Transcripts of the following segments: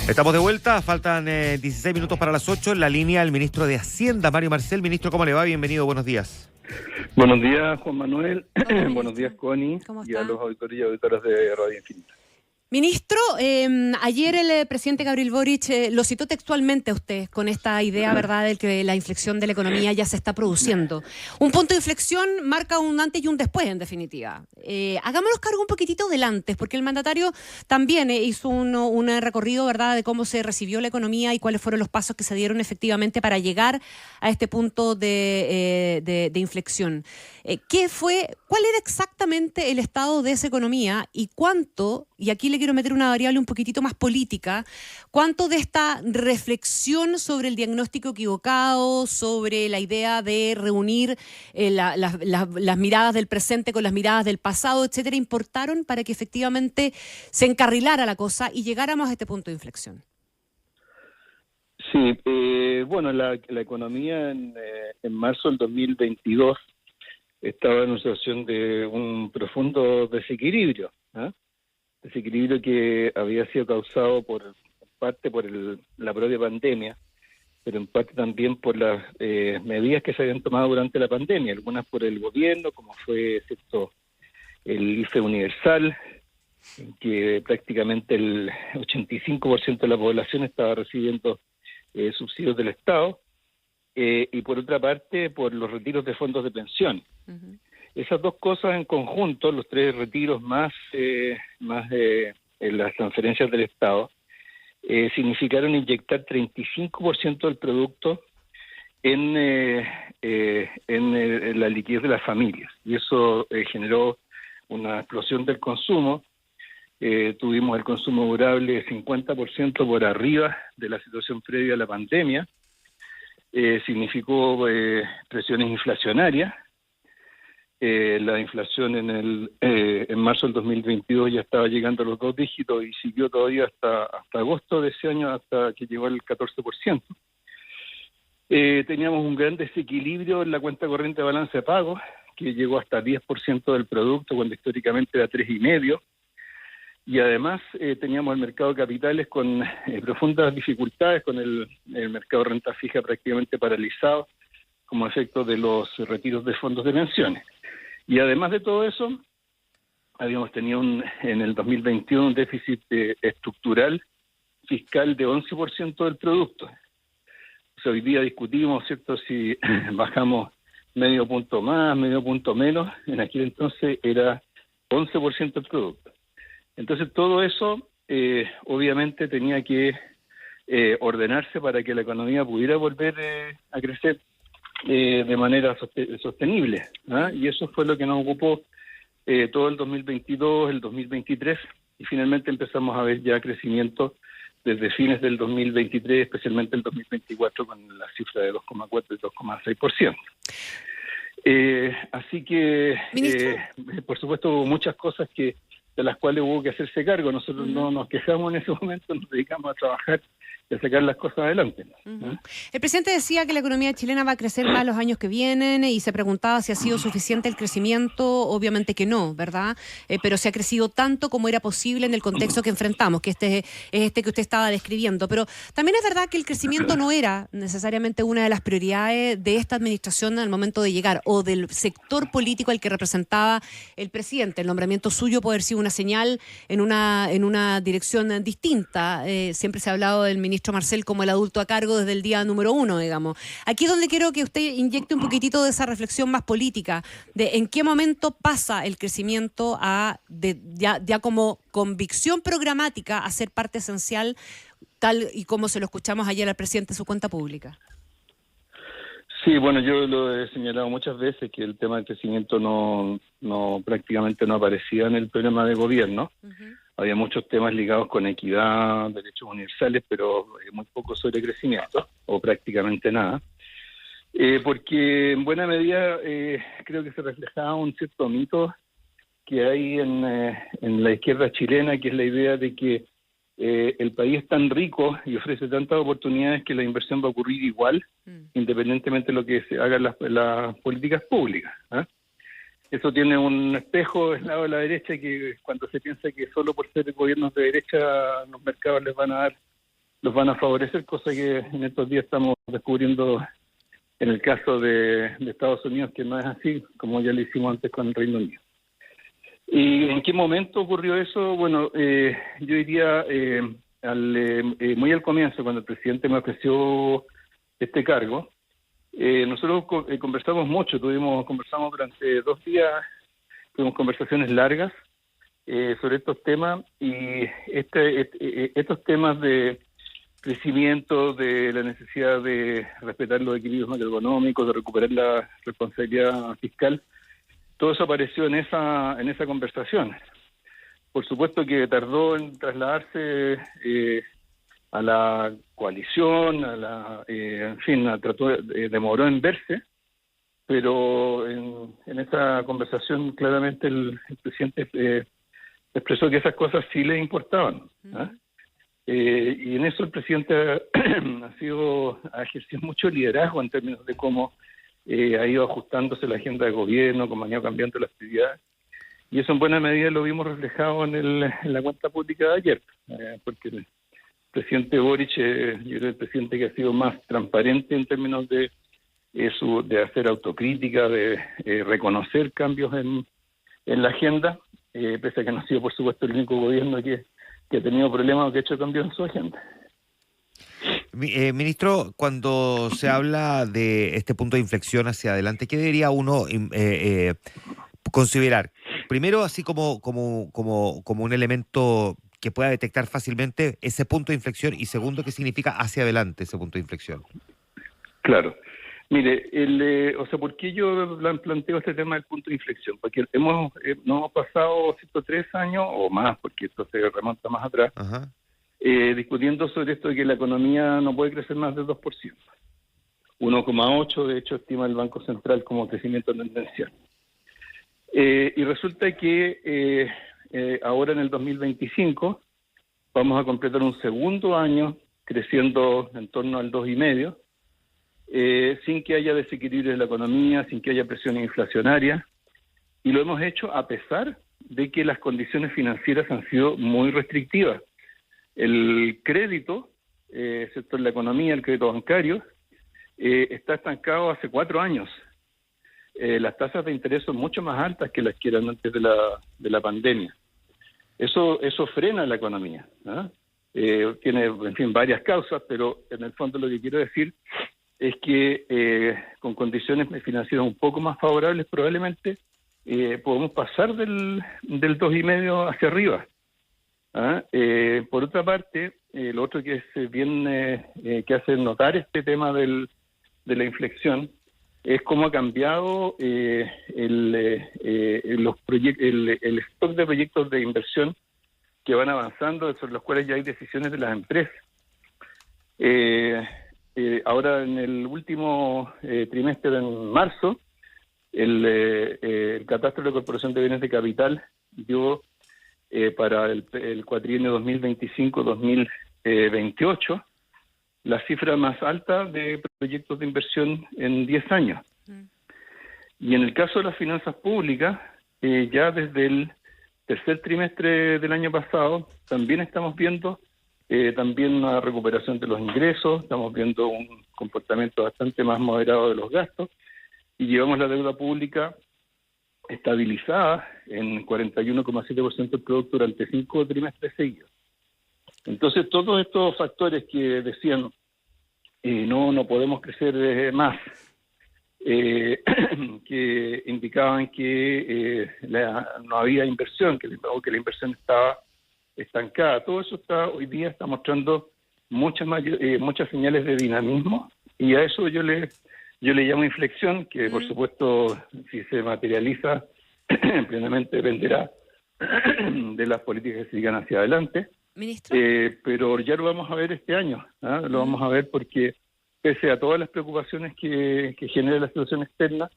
Estamos de vuelta, faltan 16 minutos para las 8. En la línea el ministro de Hacienda, Mario Marcel. Ministro, ¿cómo le va? Bienvenido, buenos días. Buenos días, Juan Manuel. Hola, Buenos días, Connie. ¿Cómo Y a está? los auditores y auditoras de Radio Infinita. Ministro, ayer el presidente Gabriel Boric lo citó textualmente a usted con esta idea, ¿verdad?, de que la inflexión de la economía ya se está produciendo. Un punto de inflexión marca un antes y un después, en definitiva. Hagámonos cargo un poquitito del antes, porque el mandatario también hizo un recorrido, ¿verdad?, de cómo se recibió la economía y cuáles fueron los pasos que se dieron efectivamente para llegar a este punto de inflexión. ¿Cuál era exactamente el estado de esa economía y cuánto, y aquí le quiero meter una variable un poquitito más política, cuánto de esta reflexión sobre el diagnóstico equivocado, sobre la idea de reunir las miradas del presente con las miradas del pasado, etcétera, importaron para que efectivamente se encarrilara la cosa y llegáramos a este punto de inflexión? Sí, bueno, la economía en marzo del 2022 estaba en una situación de un profundo desequilibrio, desequilibrio que había sido causado en parte por la propia pandemia, pero en parte también por las medidas que se habían tomado durante la pandemia, algunas por el gobierno, como fue el IFE universal, en que prácticamente el 85% de la población estaba recibiendo subsidios del Estado, y por otra parte por los retiros de fondos de pensión. Uh-huh. Esas dos cosas en conjunto, los tres retiros más las transferencias del Estado, significaron inyectar 35% del producto en la liquidez de las familias. Y eso generó una explosión del consumo. Tuvimos el consumo durable 50% por arriba de la situación previa a la pandemia. Significó presiones inflacionarias. La inflación en marzo del 2022 ya estaba llegando a los 2 dígitos y siguió todavía hasta agosto de ese año, hasta que llegó al 14%. Teníamos un gran desequilibrio en la cuenta corriente de balance de pago, que llegó hasta 10% del producto, cuando históricamente era 3,5%. Y además teníamos el mercado de capitales con profundas dificultades, con el mercado de renta fija prácticamente paralizado como efecto de los retiros de fondos de pensiones. Y además de todo eso, habíamos tenido en el 2021 un déficit estructural fiscal de 11% del producto. O sea, hoy día discutimos, ¿cierto?, si bajamos medio punto más, medio punto menos. En aquel entonces era 11% del producto. Entonces todo eso obviamente tenía que ordenarse para que la economía pudiera volver a crecer de manera sostenible, y eso fue lo que nos ocupó todo el 2022, el 2023, y finalmente empezamos a ver ya crecimiento desde fines del 2023, especialmente el 2024, con la cifra de 2,4 y 2,6%. Así que, por supuesto, hubo muchas cosas de las cuales hubo que hacerse cargo. Nosotros no nos quejamos en ese momento, nos dedicamos a trabajar y a sacar las cosas adelante. El presidente decía que la economía chilena va a crecer más los años que vienen y se preguntaba si ha sido suficiente el crecimiento. Obviamente que no, ¿verdad? Pero se ha crecido tanto como era posible en el contexto que enfrentamos, que es este que usted estaba describiendo. Pero también es verdad que el crecimiento no era necesariamente una de las prioridades de esta administración al momento de llegar, o del sector político al que representaba el presidente. El nombramiento suyo puede haber sido una señal en una dirección distinta. Siempre se ha hablado del ministro Marcel como el adulto a cargo desde el día número 1, digamos. Aquí es donde quiero que usted inyecte un poquitito de esa reflexión más política, de en qué momento pasa el crecimiento ya como convicción programática a ser parte esencial, tal y como se lo escuchamos ayer al presidente en su cuenta pública. Sí, bueno, yo lo he señalado muchas veces que el tema del crecimiento prácticamente no aparecía en el programa de gobierno. Uh-huh. Había muchos temas ligados con equidad, derechos universales, pero muy poco sobre crecimiento, o prácticamente nada. Porque en buena medida creo que se reflejaba un cierto mito que hay en la izquierda chilena, que es la idea de que el país es tan rico y ofrece tantas oportunidades que la inversión va a ocurrir igual, independientemente de lo que se hagan las políticas públicas. Eso tiene un espejo del lado de la derecha, que cuando se piensa que solo por ser gobiernos de derecha los mercados les van a dar los van a favorecer, cosa que en estos días estamos descubriendo en el caso de Estados Unidos, que no es así, como ya lo hicimos antes con el Reino Unido. ¿Y en qué momento ocurrió eso? Bueno, yo diría muy al comienzo, cuando el presidente me ofreció este cargo. Nosotros conversamos mucho, conversamos durante 2 días, tuvimos conversaciones largas sobre estos temas, y estos temas de crecimiento, de la necesidad de respetar los equilibrios macroeconómicos, de recuperar la responsabilidad fiscal, todo eso apareció en esa conversación. Por supuesto que tardó en trasladarse a la coalición, demoró en verse, pero en esa conversación claramente el presidente expresó que esas cosas sí le importaban. Y en eso el presidente ha ejercido mucho liderazgo en términos de cómo ha ido ajustándose la agenda de gobierno, cómo han ido cambiando las prioridades. Y eso en buena medida lo vimos reflejado en la cuenta pública de ayer, porque el presidente Boric, yo creo el presidente que ha sido más transparente en términos de hacer autocrítica, de reconocer cambios en la agenda, pese a que no ha sido, por supuesto, el único gobierno que ha tenido problemas o que ha hecho cambios en su agenda. Ministro, cuando se habla de este punto de inflexión hacia adelante, ¿qué debería uno considerar? Primero, así como un elemento que pueda detectar fácilmente ese punto de inflexión, y segundo, ¿qué significa hacia adelante ese punto de inflexión? Claro. Mire, ¿por qué yo planteo este tema del punto de inflexión? Porque nos hemos pasado 103 años o más, porque esto se remonta más atrás, discutiendo sobre esto de que la economía no puede crecer más del 2%. 1,8% de hecho estima el Banco Central como crecimiento tendencial. Y resulta que ahora en el 2025 vamos a completar un segundo año creciendo en torno al 2,5%, sin que haya desequilibrio en la economía, sin que haya presión inflacionaria, y lo hemos hecho a pesar de que las condiciones financieras han sido muy restrictivas. El crédito, excepto en la economía, el crédito bancario, está estancado hace 4 años. Las tasas de interés son mucho más altas que las que eran antes de la pandemia. Eso frena la economía, ¿no? Tiene, en fin, varias causas, pero en el fondo lo que quiero decir es que con condiciones financieras un poco más favorables probablemente podemos pasar del 2,5% hacia arriba. Por otra parte, lo otro que es bien que hace notar este tema de la inflexión es cómo ha cambiado el stock de proyectos de inversión que van avanzando, sobre los cuales ya hay decisiones de las empresas. Ahora en el último trimestre, en marzo, el catastro de la Corporación de Bienes de Capital dio para el cuatrienio 2025-2028 la cifra más alta de proyectos de inversión en 10 años. Y en el caso de las finanzas públicas, ya desde el tercer trimestre del año pasado, también estamos viendo también una recuperación de los ingresos, estamos viendo un comportamiento bastante más moderado de los gastos, y llevamos la deuda pública estabilizada en 41,7% del producto durante 5 trimestres seguidos. Entonces, todos estos factores que decían no podemos crecer más, que indicaban que no había inversión, que la inversión estaba estancada, todo eso hoy día está mostrando muchas señales de dinamismo, y a eso yo le llamo inflexión, que por supuesto, si se materializa plenamente, dependerá de las políticas que se sigan hacia adelante. ¿Ministro? Pero ya lo vamos a ver este año, lo vamos a ver porque pese a todas las preocupaciones que genera la situación externa,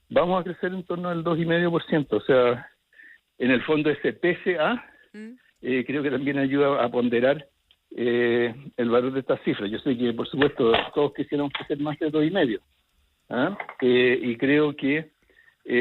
vamos a crecer en torno al 2,5%. O sea, en el fondo ese PCA creo que también ayuda a ponderar el valor de estas cifras. Yo sé que, por supuesto, todos quisiéramos crecer más de 2,5%. Y creo que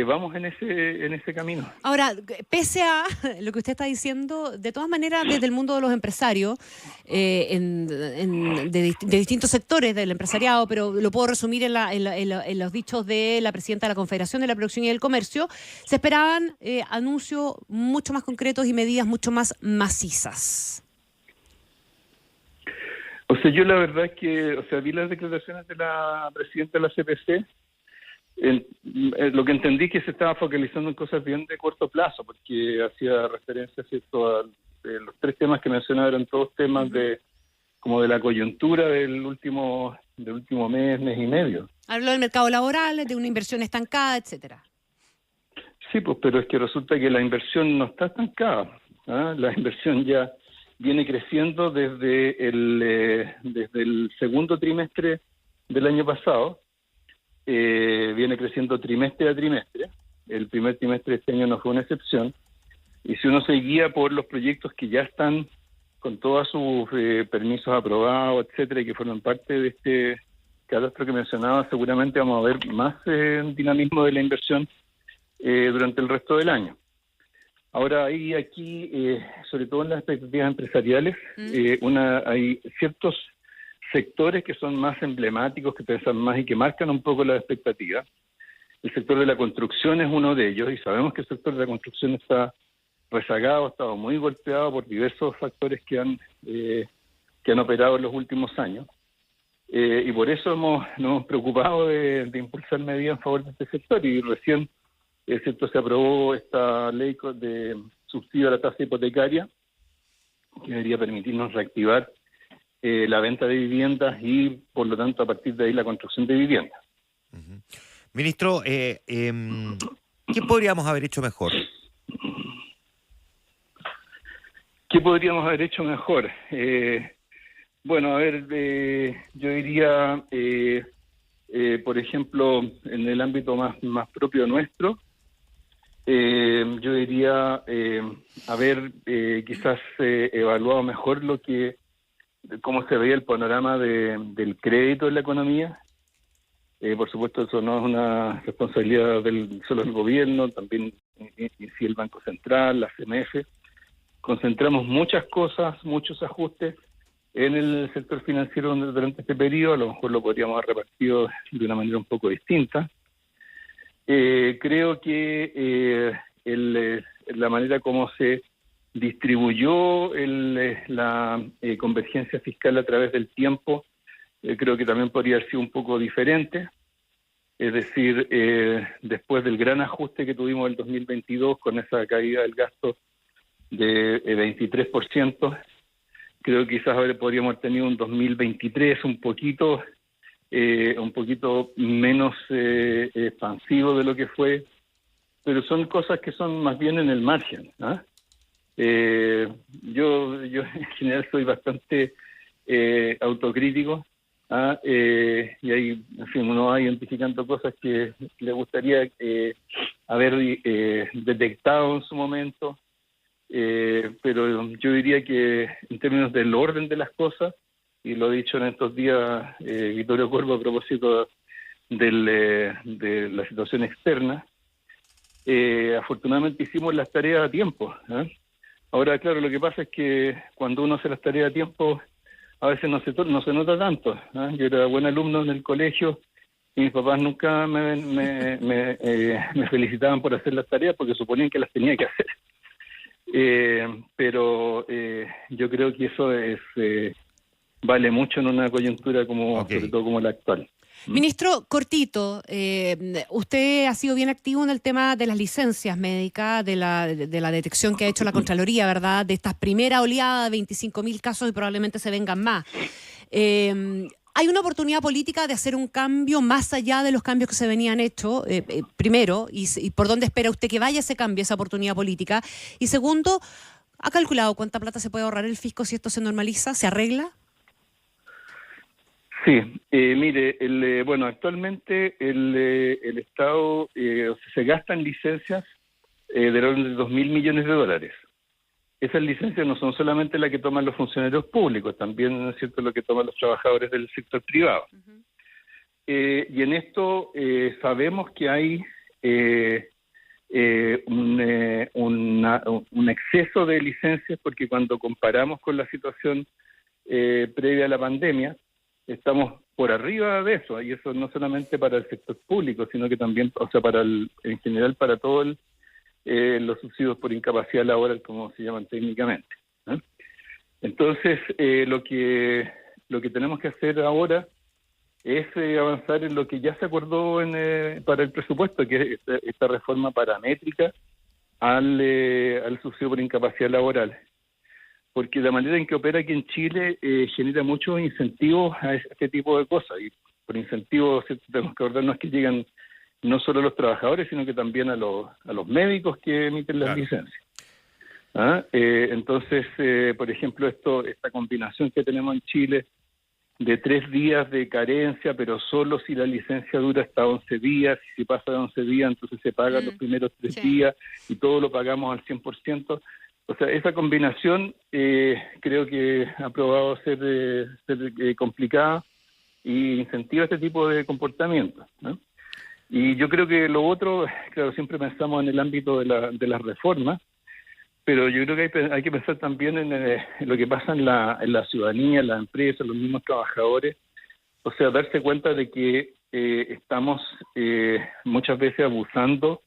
vamos en ese camino. Ahora, pese a lo que usted está diciendo, de todas maneras, desde el mundo de los empresarios, de distintos sectores del empresariado, pero lo puedo resumir en los dichos de la presidenta de la Confederación de la Producción y del Comercio, se esperaban anuncios mucho más concretos y medidas mucho más macizas. O sea, yo la verdad es que, vi las declaraciones de la presidenta de la CPC. Lo que entendí es que se estaba focalizando en cosas bien de corto plazo, porque hacía referencia, ¿cierto?, a los 3 temas que mencionaba, eran todos temas como de la coyuntura del último mes y medio. Habló del mercado laboral, de una inversión estancada, etcétera. Sí, pues, pero es que resulta que la inversión no está estancada, ¿ah? La inversión ya viene creciendo desde el segundo trimestre del año pasado. Viene creciendo trimestre a trimestre. El primer trimestre de este año no fue una excepción. Y si uno se guía por los proyectos que ya están con todos sus permisos aprobados, etcétera, y que forman parte de este catastro que mencionaba, seguramente vamos a ver más dinamismo de la inversión durante el resto del año. Ahora, aquí, sobre todo en las expectativas empresariales, hay ciertos sectores que son más emblemáticos, que pesan más y que marcan un poco las expectativas. El sector de la construcción es uno de ellos, y sabemos que el sector de la construcción está rezagado, ha estado muy golpeado por diversos factores que han operado en los últimos años. Y por eso nos hemos preocupado de impulsar medidas en favor de este sector, y recién se aprobó esta ley de subsidio a la tasa hipotecaria, que debería permitirnos reactivar la venta de viviendas y, por lo tanto, a partir de ahí la construcción de viviendas. Uh-huh. Ministro, ¿qué podríamos haber hecho mejor? ¿Qué podríamos haber hecho mejor? Bueno, a ver, yo diría, por ejemplo, en el ámbito más propio nuestro, yo diría haber quizás evaluado mejor cómo se veía el panorama del crédito en la economía. Por supuesto, eso no es una responsabilidad solo del gobierno, también sí el Banco Central, la CMF. Concentramos muchas cosas, muchos ajustes en el sector financiero durante este periodo. A lo mejor lo podríamos haber repartido de una manera un poco distinta. Creo que la manera como se distribuyó la convergencia fiscal a través del tiempo, creo que también podría haber sido un poco diferente. Es decir, después del gran ajuste que tuvimos en el 2022 con esa caída del gasto de 23%, creo que quizás podríamos haber tenido un 2023 un poquito menos expansivo de lo que fue, pero son cosas que son más bien en el margen, ¿ah? Yo en general soy bastante autocrítico, ¿ah? Y ahí, en fin, uno va identificando cosas que le gustaría haber detectado en su momento, pero yo diría que en términos del orden de las cosas, y lo he dicho en estos días Vittorio Corvo a propósito de la situación externa, afortunadamente hicimos las tareas a tiempo, ¿eh? Ahora, claro, lo que pasa es que cuando uno hace las tareas a tiempo, a veces no se nota tanto, ¿eh? Yo era buen alumno en el colegio y mis papás nunca me felicitaban por hacer las tareas porque suponían que las tenía que hacer. Pero yo creo que eso vale mucho en una coyuntura sobre todo como la actual. Ministro, cortito, usted ha sido bien activo en el tema de las licencias médicas, de la detección que ha hecho la Contraloría, ¿verdad? De esta primera oleada de 25.000 casos y probablemente se vengan más. ¿Hay una oportunidad política de hacer un cambio más allá de los cambios que se venían hechos? Primero, y por dónde espera usted que vaya ese cambio, esa oportunidad política? Y segundo, ¿ha calculado cuánta plata se puede ahorrar el fisco si esto se normaliza, se arregla? Sí, mire, actualmente el Estado se gasta en licencias del orden de 2.000 millones de dólares. Esas licencias no son solamente las que toman los funcionarios públicos, también es cierto lo que toman los trabajadores del sector privado. Uh-huh. Y en esto sabemos que hay un exceso de licencias, porque cuando comparamos con la situación previa a la pandemia, estamos por arriba de eso, y eso no solamente para el sector público, sino que también, o sea, en general para todo los subsidios por incapacidad laboral, como se llaman técnicamente, ¿no? Entonces, lo que tenemos que hacer ahora es avanzar en lo que ya se acordó para el presupuesto, que es esta reforma paramétrica al subsidio por incapacidad laboral. Porque la manera en que opera aquí en Chile genera muchos incentivos a este tipo de cosas. Y por incentivos, ¿cierto?, tenemos que acordarnos que llegan no solo a los trabajadores, sino que también a los médicos que emiten las licencias. Entonces, por ejemplo, esta combinación que tenemos en Chile de 3 días de carencia, pero solo si la licencia dura hasta 11 días, si se pasa de 11 días, entonces se pagan los primeros 3 días y todo lo pagamos al 100%. O sea, esa combinación creo que ha probado ser complicada y incentiva este tipo de comportamientos, ¿no? Y yo creo que lo otro, claro, siempre pensamos en el ámbito de las reformas, pero yo creo que hay que pensar también en lo que pasa en la ciudadanía, en las empresas, los mismos trabajadores. O sea, darse cuenta de que estamos muchas veces abusando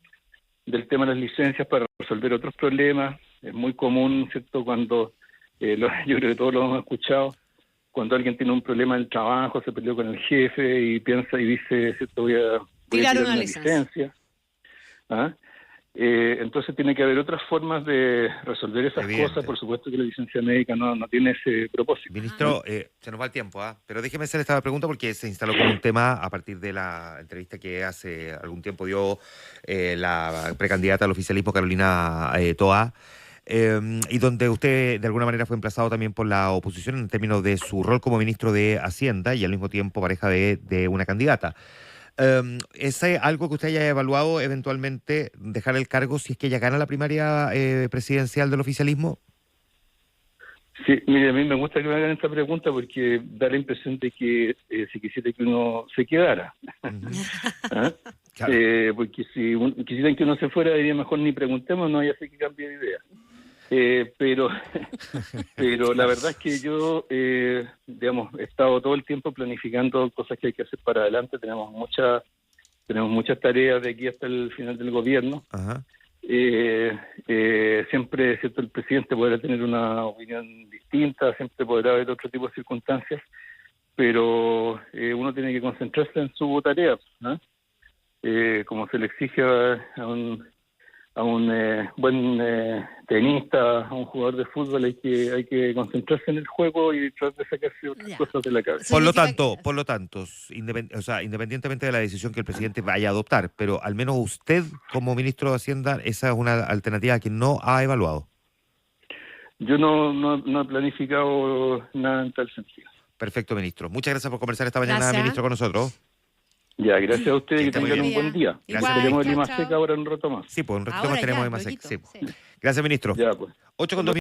del tema de las licencias para resolver otros problemas. Es muy común, ¿cierto?, cuando, yo creo que todos lo hemos escuchado, cuando alguien tiene un problema en el trabajo, se peleó con el jefe y piensa y dice, ¿cierto?, voy a tirar una licencia. Entonces tiene que haber otras formas de resolver esas cosas. Por supuesto que la licencia médica no tiene ese propósito. Ministro, se nos va el tiempo, pero déjeme hacer esta pregunta porque se instaló como un tema a partir de la entrevista que hace algún tiempo dio la precandidata al oficialismo, Carolina Toa, y donde usted de alguna manera fue emplazado también por la oposición en términos de su rol como ministro de Hacienda y al mismo tiempo pareja de una candidata. ¿Es algo que usted haya evaluado eventualmente, dejar el cargo si es que ella gana la primaria presidencial del oficialismo? Sí, mire, a mí me gusta que me hagan esta pregunta porque da la impresión de que si quisiera que uno se quedara. Claro. Porque si quisieran que uno se fuera, diría mejor ni preguntemos, no, ya sé que cambie de idea. Pero la verdad es que yo, digamos, he estado todo el tiempo planificando cosas que hay que hacer para adelante. Tenemos muchas tareas de aquí hasta el final del gobierno. Siempre, ¿cierto?, el presidente podrá tener una opinión distinta, siempre podrá haber otro tipo de circunstancias, pero uno tiene que concentrarse en su tarea, ¿no? Como se le exige a un buen tenista, a un jugador de fútbol, hay que concentrarse en el juego y tratar de sacarse otras cosas de la cabeza. Por lo tanto, independientemente de la decisión que el presidente vaya a adoptar, pero al menos usted como ministro de Hacienda, esa es una alternativa que no ha evaluado. Yo no he planificado nada en tal sentido. Perfecto, ministro. Muchas gracias por conversar esta mañana, ministro, con nosotros. Ya, gracias a ustedes, que tengan un buen día. Gracias. Tenemos Lima Seca ahora en un rato más. Sí, pues un ratito más tenemos Lima Seca. Sí. Gracias, ministro. Ya, pues. 8:02